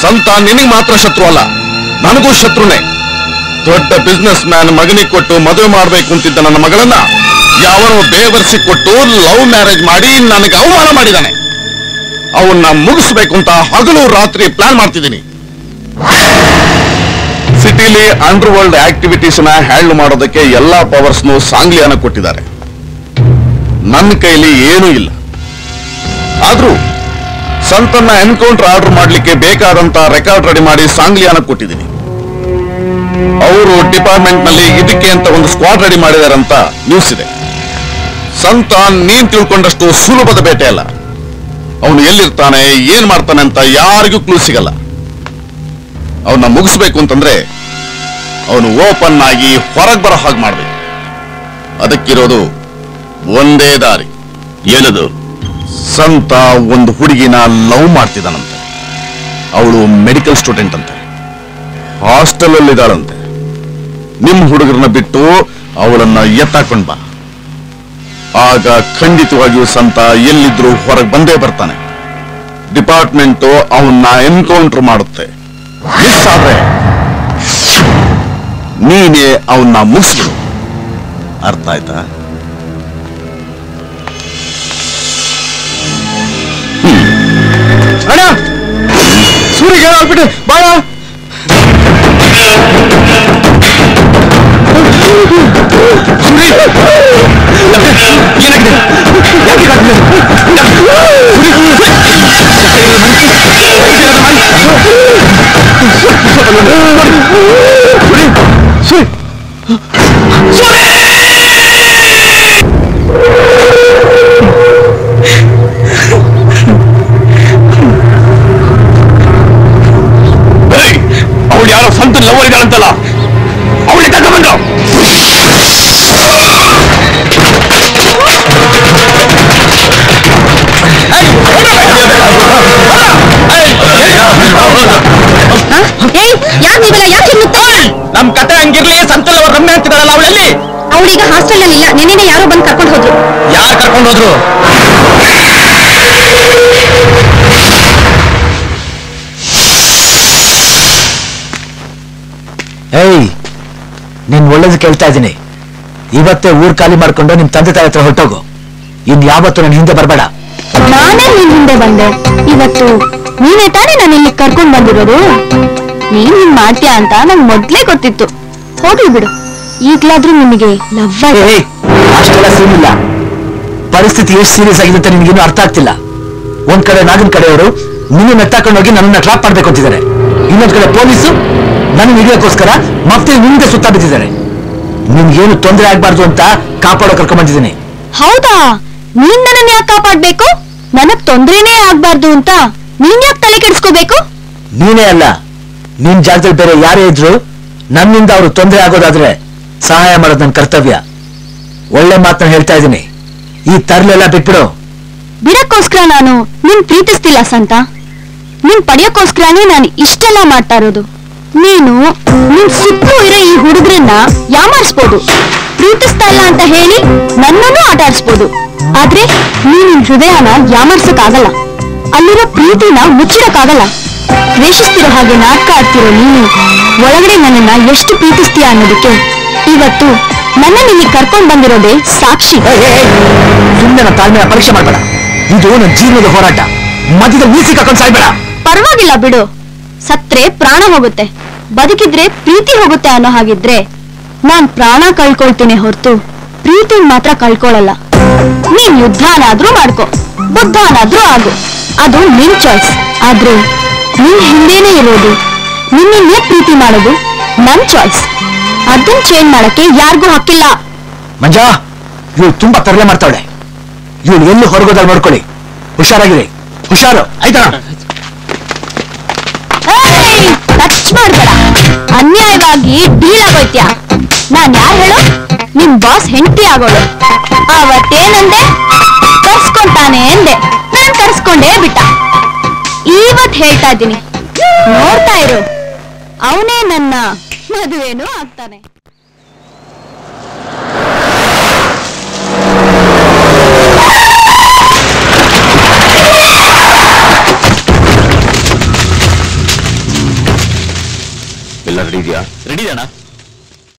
ಸಂತ ನಿನಗೆ ಮಾತ್ರ ಶತ್ರು ಅಲ್ಲ, ನನಗೂ ಶತ್ರುನೇ. ದೊಡ್ಡ ಬಿಸ್ನೆಸ್ ಮ್ಯಾನ್ ಮಗನಿಗೆ ಕೊಟ್ಟು ಮದುವೆ ಮಾಡ್ಬೇಕು ಅಂತಿದ್ದ ನನ್ನ ಮಗಳನ್ನ ಯಾವನೋ ಬೇವರ್ಸಿ ಕೊಟ್ಟು ಲವ್ ಮ್ಯಾರೇಜ್ ಮಾಡಿ ನನಗೆ ಅವಮಾನ ಮಾಡಿದ್ದಾನೆ. ಅವನ್ನ ಮುಗಿಸ್ಬೇಕು ಅಂತ ಹಗಲು ರಾತ್ರಿ ಪ್ಲಾನ್ ಮಾಡ್ತಿದ್ದೀನಿ. ಸಿಟಿಲಿ ಅಂಡರ್ ವರ್ಲ್ಡ್ ಆಕ್ಟಿವಿಟೀಸ್ ನ ಹ್ಯಾಂಡಲ್ ಮಾಡೋದಕ್ಕೆ ಎಲ್ಲಾ ಪವರ್ಸ್ನು ಸಾಂಗ್ಲಿಯಾನ ಕೊಟ್ಟಿದ್ದಾರೆ. ನನ್ನ ಕೈಲಿ ಏನೂ ಇಲ್ಲ. ಆದ್ರೂ ಸಂತನ್ನ ಎನ್ಕೌಂಟರ್ ಆರ್ಡರ್ ಮಾಡ್ಲಿಕ್ಕೆ ಬೇಕಾದಂತ ರೆಕಾರ್ಡ್ ರೆಡಿ ಮಾಡಿ ಸಾಂಗ್ಲಿಯಾನ ಕೊಟ್ಟಿದ್ದೀನಿ. ಅವರು ಡಿಪಾರ್ಟ್ಮೆಂಟ್ ನಲ್ಲಿ ಇದಕ್ಕೆ ಅಂತ ಒಂದು ಸ್ಕ್ವಾಡ್ ರೆಡಿ ಮಾಡಿದಾರಂತ ನ್ಯೂಸ್ ಇದೆ. ಸಂತ ನೀನ್ ತಿಳ್ಕೊಂಡಷ್ಟು ಸುಲಭದ ಬೇಟೆ ಅಲ್ಲ. ಅವನು ಎಲ್ಲಿರ್ತಾನೆ, ಏನ್ ಮಾಡ್ತಾನೆ ಅಂತ ಯಾರಿಗೂ ಕ್ಲೂ ಸಿಗಲ್ಲ. ಅವನ್ನ ಮುಗಿಸ್ಬೇಕು ಅಂತಂದ್ರೆ ಅವನು ಓಪನ್ ಆಗಿ ಹೊರಗೆ ಬರೋ ಹಾಗೆ ಮಾಡ್ಬೇಕು. ಅದಕ್ಕಿರೋದು ಒಂದೇ ದಾರಿ. ಏನದು? ಸಂತ ಒಂದು ಹುಡುಗಿನ ಲವ್ ಮಾಡ್ತಿದ್ದಾನಂತೆ. ಅವಳು ಮೆಡಿಕಲ್ ಸ್ಟೂಡೆಂಟ್ ಅಂತೆ, ಹಾಸ್ಟೆಲ್ ಅಲ್ಲಿ ಇದ್ದಾಳಂತೆ. ನಿಮ್ ಹುಡುಗರನ್ನ ಬಿಟ್ಟು ಅವಳನ್ನ ಎತ್ತಾಕೊಂಡ್ ಬಾ. ಆಗ ಖಂಡಿತವಾಗಿಯೂ ಸಂತ ಎಲ್ಲಿದ್ರು ಹೊರಗೆ ಬಂದೇ ಬರ್ತಾನೆ. ಡಿಪಾರ್ಟ್ಮೆಂಟ್ ಅವನ್ನ ಎನ್ಕೌಂಟರ್ ಮಾಡುತ್ತೆ. ಮಿಸ್ ಆದ್ರೆ ನೀನೇ ಅವನ್ನ ಮುಗಿಸ್ಬಿಡು. ಅರ್ಥ ಆಯ್ತಾ? ಅಣ್ಣ, ಸೂರಿಗೆ ಏನಾಗ್ಬಿಟ್ಟು ಬಾಳ ಅವಳು ಯಾರೋ ಸ್ವಂತ ಲವರ್ ಇದ್ದಾಳಂತಲ್ಲ, ಅವಳಿಗೆ ತಗೊಂಡು ನಮ್ ಕತೆ ಹಂಗಿರ್ಲಿ. ಸಂತಲ್ ಅವ್ರ ರಮ್ಯ ಅಂತಿದಾರಲ್ಲ, ಅವಳಲ್ಲಿ? ಅವಳೀಗ ಹಾಸ್ಟೆಲ್ ನಲ್ಲಿ ಇಲ್ಲ. ನೆನ್ನೆ ಯಾರೋ ಬಂದು ಕರ್ಕೊಂಡು ಹೋದ್ರು. ಯಾರು ಕರ್ಕೊಂಡು ಹೋದ್ರು? ಏಯ್, ನೀನ್ ಒಳ್ಳೇದು ಕೇಳ್ತಾ ಇದ್ದೀನಿ. ಇವತ್ತೇ ಊರ್ ಖಾಲಿ ಮಾಡ್ಕೊಂಡು ನಿಮ್ ತಂದೆ ತಾಯಿ ಹತ್ರ ಹೊರಟೋಗು. ಇನ್ ಯಾವತ್ತು ನನ್ನ ಹಿಂದೆ ಬರ್ಬೇಡ. ನಾನೇ ನಿನ್ ಹಿಂದೆ ಬಂದೆ. ಇವತ್ತು ನೀನೇ ತಾನೇ ನಾನು ಇಲ್ಲಿ ಕರ್ಕೊಂಡ್ ಬಂದಿರೋದು. ನೀನ್ ಹಿಂಗ್ ಮಾಡ್ತೀಯ ಅಂತ ನಂಗೆ ಮೊದ್ಲೇ ಗೊತ್ತಿತ್ತು. ಹೋಗ್ಲಿ ಬಿಡು, ಈಗ್ಲಾದ್ರೂ ನಿಮಗೆ ಲವ್ ಅಷ್ಟೆಲ್ಲ ಸೀನ್ ಇಲ್ಲ. ಪರಿಸ್ಥಿತಿ ಎಷ್ಟು ಸೀರಿಯಸ್ ಆಗಿದೆ ಅಂತ ನಿನ್ಗೇನು ಅರ್ಥ ಆಗ್ತಿಲ್ಲ. ಒಂದ್ ಕಡೆ ನಾಗಿನ ಕಡೆಯವರು ನಿನ್ನ ಮೆತ್ತಾಕೊಂಡು ಹೋಗಿ ನನ್ನನ್ನ ಟ್ರಾಪ್ ಮಾಡ್ಬೇಕು ಅಂತಿದ್ದಾರೆ. ಇನ್ನೊಂದ್ ಕಡೆ ಪೊಲೀಸು ನನ್ನ ಹಿಡಿಯೋಕ್ಕೋಸ್ಕರ ಮತ್ತೆ ನಿಮ್ಗೆ ಸುತ್ತ ಬಿದ್ದಿದ್ದಾರೆ. ನಿಮ್ಗೇನು ತೊಂದರೆ ಆಗ್ಬಾರ್ದು ಅಂತ ಕಾಪಾಡೋ ಕರ್ಕೊಂಡ್ ಬಂದಿದ್ದೀನಿ. ಹೌದಾ? ನೀನ್ ನನ್ನ ಯಾಕೆ ಕಾಪಾಡ್ಬೇಕು? ನನಗ್ ತೊಂದ್ರೆನೇ ಆಗ್ಬಾರ್ದು ಅಂತ ನೀನ್ ಯಾಕೆ ತಲೆ ಕೆಡಿಸ್ಕೋಬೇಕು? ನೀನೇ ಅಲ್ಲ, ನಿನ್ ಜಾಗದಲ್ಲಿ ಬೇರೆ ಯಾರೇ ಇದ್ರು ನನ್ನಿಂದ ಅವ್ರು ತೊಂದರೆ ಆಗೋದಾದ್ರೆ ಸಹಾಯ ಮಾಡೋದು ನನ್ನ ಕರ್ತವ್ಯ. ಒಳ್ಳೆ ಮಾತನ್ನ ಹೇಳ್ತಾ ಇದ್ದೀನಿ. ಈ ತರ್ಲೆಲ್ಲ ಬಿಟ್ಬಿಡು. ಬಿಡಕ್ಕೋಸ್ಕರ ನಾನು ನಿನ್ ಪ್ರೀತಿಸ್ತಿಲ್ಲ ಸಂತ. ನಿನ್ ಪಡೆಯೋಕ್ಕೋಸ್ಕರನೇ ನಾನು ಇಷ್ಟೆಲ್ಲ ಮಾಡ್ತಾ ಇರೋದು. ನೀನು ನಿನ್ ಸುತ್ತಲೂ ಇರೋ ಈ ಹುಡುಗರನ್ನ ಯಾಮಾರಿಸ್ಬೋದು, ಪ್ರೀತಿಸ್ತಾ ಇಲ್ಲ ಅಂತ ಹೇಳಿ ನನ್ನನ್ನು ಆಟ ಆಡಿಸ್ಬೋದು. ಆದ್ರೆ ನೀನ್ ನಿನ್ ಹೃದಯನ ಯಾಮಾರ್ಸಕ್ಕಾಗಲ್ಲ, ಅಲ್ಲಿರೋ ಪ್ರೀತಿನ ಮುಚ್ಚಿಡಕ್ಕಾಗಲ್ಲ. ದ್ವೇಷಿಸ್ತಿರೋ ಹಾಗೆ ನಾಟಕ ಆಡ್ತಿರೋ ನೀನು ಒಳಗಡೆ ನನ್ನನ್ನ ಎಷ್ಟು ಪ್ರೀತಿಸ್ತೀಯ ಅನ್ನೋದಕ್ಕೆ ಇವತ್ತು ನನ್ನ ಇಲ್ಲಿ ಕರ್ಕೊಂಡ್ ಬಂದಿರೋದೇ ಸಾಕ್ಷಿ. ಸುಮ್ಮನೆ ನನ್ನ ತಾಳ್ಮೆಯ ಪರೀಕ್ಷೆ ಮಾಡಬೇಡ. ಇದು ನನ್ನ ಜೀವನದ ಹೋರಾಟ. ಮಧ್ಯದಲ್ಲಿ ನೀಸಿ ಕರ್ಕೊಂಡು ಸಾಯ್ಬೇಡ. ಪರವಾಗಿಲ್ಲ ಬಿಡು. ಸತ್ರೆ ಪ್ರಾಣ ಹೋಗುತ್ತೆ, ಬದುಕಿದ್ರೆ ಪ್ರೀತಿ ಹೋಗುತ್ತೆ ಅನ್ನೋ ಹಾಗಿದ್ರೆ ನಾನ್ ಪ್ರಾಣ ಕಳ್ಕೊಳ್ತೀನಿ ಹೊರತು ಪ್ರೀತಿನ ಮಾತ್ರ ಕಳ್ಕೊಳ್ಳಲ್ಲ. ನೀನ್ ಯುದ್ಧನಾದ್ರೂ ಮಾಡ್ಕೊ, ಬುದ್ಧನಾದ್ರೂ ಆಗು, ಅದು ನಿನ್ ಚಾಯ್ಸ್. ಆದ್ರೆ ನಿನ್ ಹಿಂದೇನೆ ಇರೋದು, ನಿನ್ನೇ ಪ್ರೀತಿ ಮಾಡೋದು ನನ್ ಚಾಯ್ಸ್. ಅದನ್ನ ಚೇಂಜ್ ಮಾಡಕ್ಕೆ ಯಾರಿಗೂ ಹಕ್ಕಿಲ್ಲ. ಮಂಜಾ, ಇವಳು ತುಂಬಾ ತರಲೆ ಮಾಡ್ತಾಳೆ. ಇವಳು ಎಲ್ಲಿ ಹೊರಗೋದಲ್ಲಿ ನೋಡ್ಕೊಳ್ಳಿ. ಹುಷಾರಾಗಿರಿ. ಹುಷಾರು, ಆಯ್ತಾ? ಟಚ್ ಮಾಡ್ಬೇಡ. ಅನ್ಯಾಯವಾಗಿ ಡೀಲ್ ಆಗೋಯ್ತ್ಯಾ? ನಾನ್ ಯಾರು ಹೇಳು? ನಿಮ್ ಬಾಸ್ ಹೆಂಡತಿ ಆಗೋಳು. ಅವತ್ತೇನಂದೆ? ಕರ್ಸ್ಕೊಂತಾನೆ ಎಂದೆ. ನಾನ್ ಕರ್ಸ್ಕೊಂಡೇ ಬಿಟ್ಟ. ಇವತ್ ಹೇಳ್ತಾ ಇದ್ದೀನಿ, ನೋಡ್ತಾ ಇರು, ಅವನೇ ನನ್ನ ಮದುವೆನೂ ಆಗ್ತಾನೆ. ಎಲ್ಲ ರೆಡಿ ಇದೆಯಾ? ರೆಡಿ ಅಣ್ಣ.